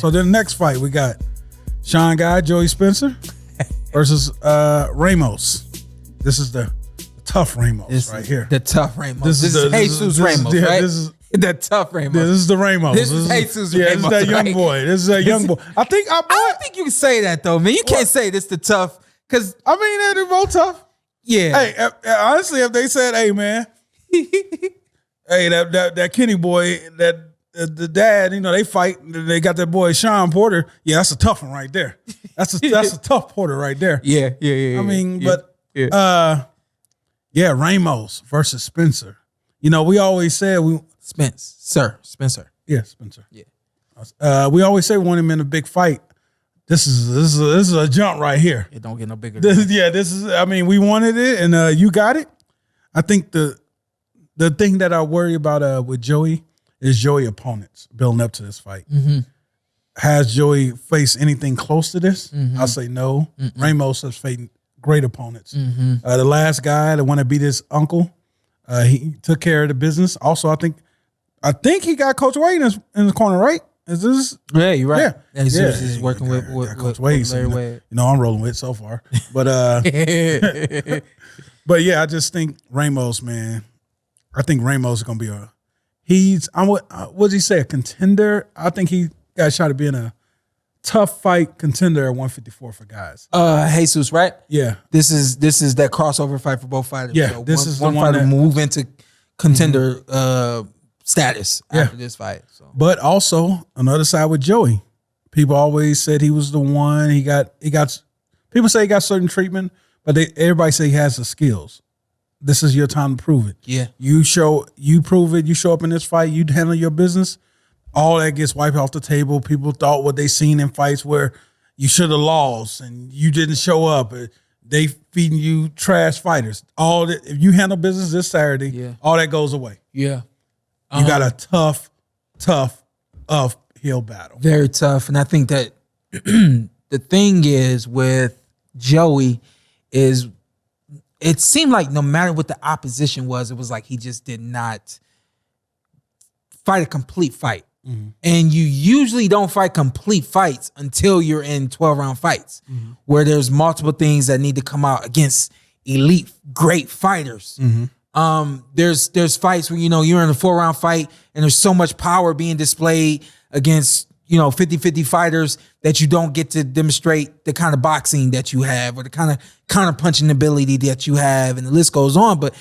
So then the next fight we got Shawn Guy, Joey Spencer versus Ramos. This is the tough Ramos right here. The tough Ramos. This is Jesus Ramos, right? This is the tough Ramos. This is the Ramos. This is Jesus Ramos. This is that young boy. This is that young boy. I don't think you can say that though, man. You can't say this the tough because I mean they're both tough. Yeah. Hey, honestly, if they said, "Hey, man, hey, that Kenny boy, that the dad, they fight. They got that boy Shawn Porter. Yeah, that's a tough one right there. That's a tough Porter right there. Yeah. I mean, Ramos versus Spencer. We always said Spencer. Yeah, Spencer. Yeah. We always say we want him in a big fight. This is a jump right here. It don't get no bigger. This is. I mean, we wanted it, and you got it. I think the thing that I worry about with Joey is Joey opponents building up to this fight. Mm-hmm. Has Joey faced anything close to this? Mm-hmm. I'll say no. Mm-mm. Ramos has faced great opponents. Mm-hmm. The last guy, the one that beat his uncle, he took care of the business. Also, I think he got Coach Wade in the corner, right? Is this? Yeah, you're right. Yeah, he's working with Coach Wade. Larry Wade. I'm rolling with so far, but but yeah, I just think Ramos, man. I think Ramos is gonna be what does he say? A contender? I think he got a shot at being a tough fight contender at 154 for guys. Jesus, right? Yeah. This is that crossover fight for both fighters. Yeah, so this is one the one fighter that move into contender status after this fight. So. But also another side with Joey. People always said he was the one. He got. People say he got certain treatment, but everybody say he has the skills. This is your time to prove it. Yeah. You prove it. You show up in this fight. You handle your business. All that gets wiped off the table. People thought what they seen in fights where you should have lost and you didn't show up. They feeding you trash fighters. All that, if you handle business this Saturday, all that goes away. Yeah. You got a tough uphill battle. Very tough. And I think that the thing is with Joey is it seemed like no matter what the opposition was, it was like he just did not fight a complete fight. Mm-hmm. And you usually don't fight complete fights until you're in 12-round fights where there's multiple things that need to come out against elite, great fighters. Mm-hmm. There's fights where, you're in a 4-round fight and there's so much power being displayed against, 50-50 fighters that you don't get to demonstrate the kind of boxing that you have or the kind of counter-punching ability that you have, and the list goes on. But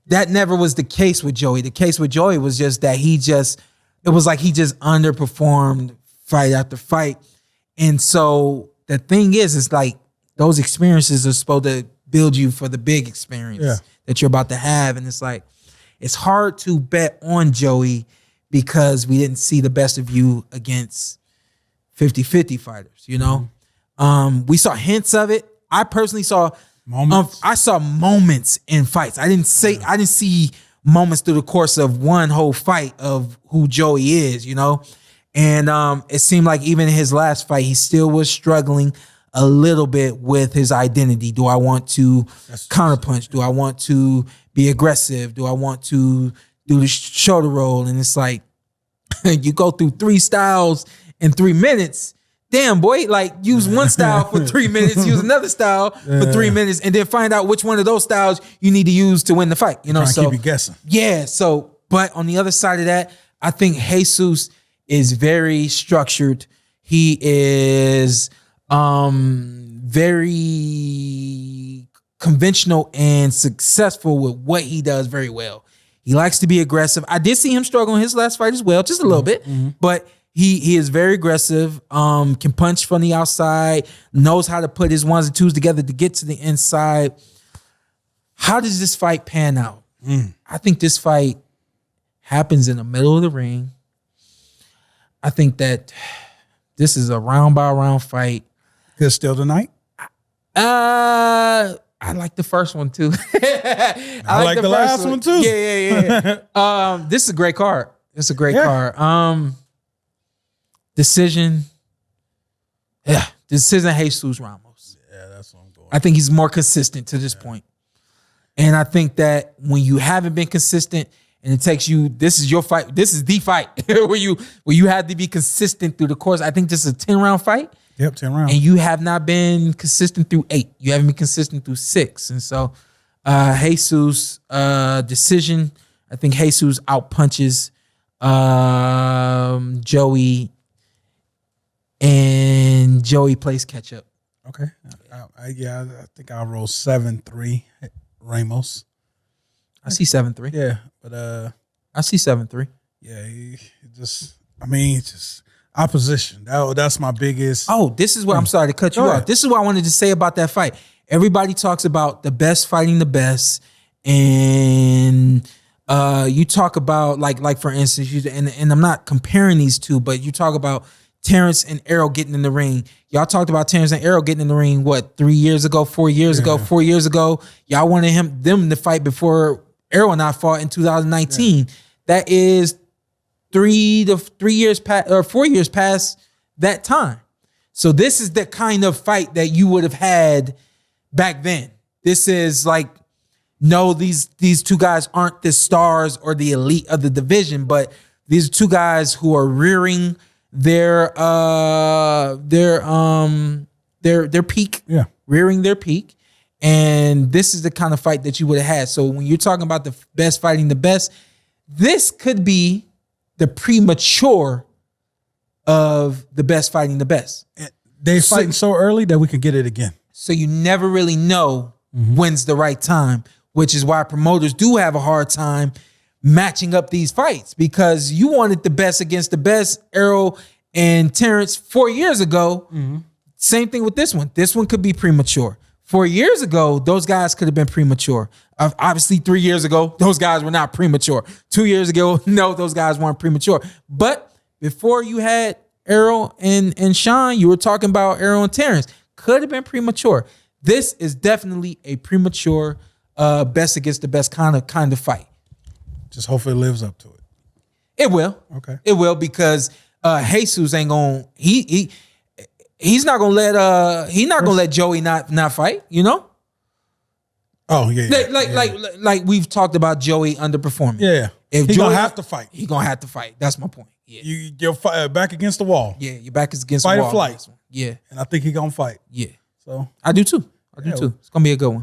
that never was the case with Joey. The case with Joey was just that it was like he just underperformed fight after fight. And so the thing is, it's like those experiences are supposed to build you for the big experience that you're about to have. And it's like, it's hard to bet on Joey because we didn't see the best of you against 50-50 fighters, We saw hints of it. I personally saw moments. I saw moments in fights. I didn't see moments through the course of one whole fight of who Joey is, And it seemed like even in his last fight, he still was struggling a little bit with his identity. Do I want to counterpunch? Do I want to be aggressive? Do I want to do the shoulder roll? And it's like, you go through 3 styles in 3 minutes. Damn, boy, like use one style for 3 minutes, use another style for 3 minutes, and then find out which one of those styles you need to use to win the fight. So keep you guessing. Yeah. So, but on the other side of that, I think Jesus is very structured. He is very conventional and successful with what he does very well. He likes to be aggressive. I did see him struggle in his last fight as well, just a little bit, but he is very aggressive, can punch from the outside, knows how to put his 1s and 2s together to get to the inside. How does this fight pan out? I think this fight happens in the middle of the ring. I think that this is a round by round fight. Is still tonight? I like the first one too. I like the last one too. Yeah. This is a great card. It's a great card. Decision. Yeah. Decision Jesus Ramos. Yeah, that's what I'm going. I think he's more consistent to this point. And I think that when you haven't been consistent and it takes you. This is your fight. This is the fight where you have to be consistent through the course. I think this is a 10-round fight. Yep, 10 rounds. And you have not been consistent through 8. You haven't been consistent through 6. And so Jesus decision. I think Jesus outpunches Joey, and Joey plays catch up. Okay. I think I'll roll 7-3 Ramos. I see 7-3. Yeah, but I see 7-3. yeah, just opposition. That's my biggest. Oh, this is what I'm sorry to cut you Go off. ahead. This is what I wanted to say about that fight. Everybody talks about the best fighting the best, and you talk about like for instance, and I'm not comparing these two, but you talk about Terrence and Errol getting in the ring. Y'all talked about Terrence and Errol getting in the ring, what, 3 years ago, 4 years ago, 4 years ago. Y'all wanted them to fight before Errol and I fought in 2019. Yeah. That is 4 years past that time. So this is the kind of fight that you would have had back then. This is like, no, these two guys aren't the stars or the elite of the division, but these are two guys who are rearing their peak, rearing their peak, and this is the kind of fight that you would have had. So when you're talking about the best fighting the best, this could be the premature of the best fighting the best. They fighting so early that we can get it again. So you never really know when's the right time, which is why promoters do have a hard time matching up these fights, because you wanted the best against the best, Errol and Terrence 4 years ago. Same thing with this one. This one could be premature. 4 years ago, those guys could have been premature. Obviously, 3 years ago, those guys were not premature. 2 years ago, no, those guys weren't premature. But before you had Errol and Shawn, you were talking about Errol and Terrence. Could have been premature. This is definitely a premature best against the best kind of fight. Just hopefully it lives up to it. It will. Okay. It will, because Jesus ain't gonna he's not gonna let Joey not fight, you know? Oh yeah. Like we've talked about Joey underperforming. Yeah. If He's Joey gonna have to fight. He's gonna have to fight. That's my point. Yeah. You're back against the wall. Yeah, your back is against Fight the or wall. flight. Yeah. And I think he's gonna fight. Yeah. So I do too. It's gonna be a good one.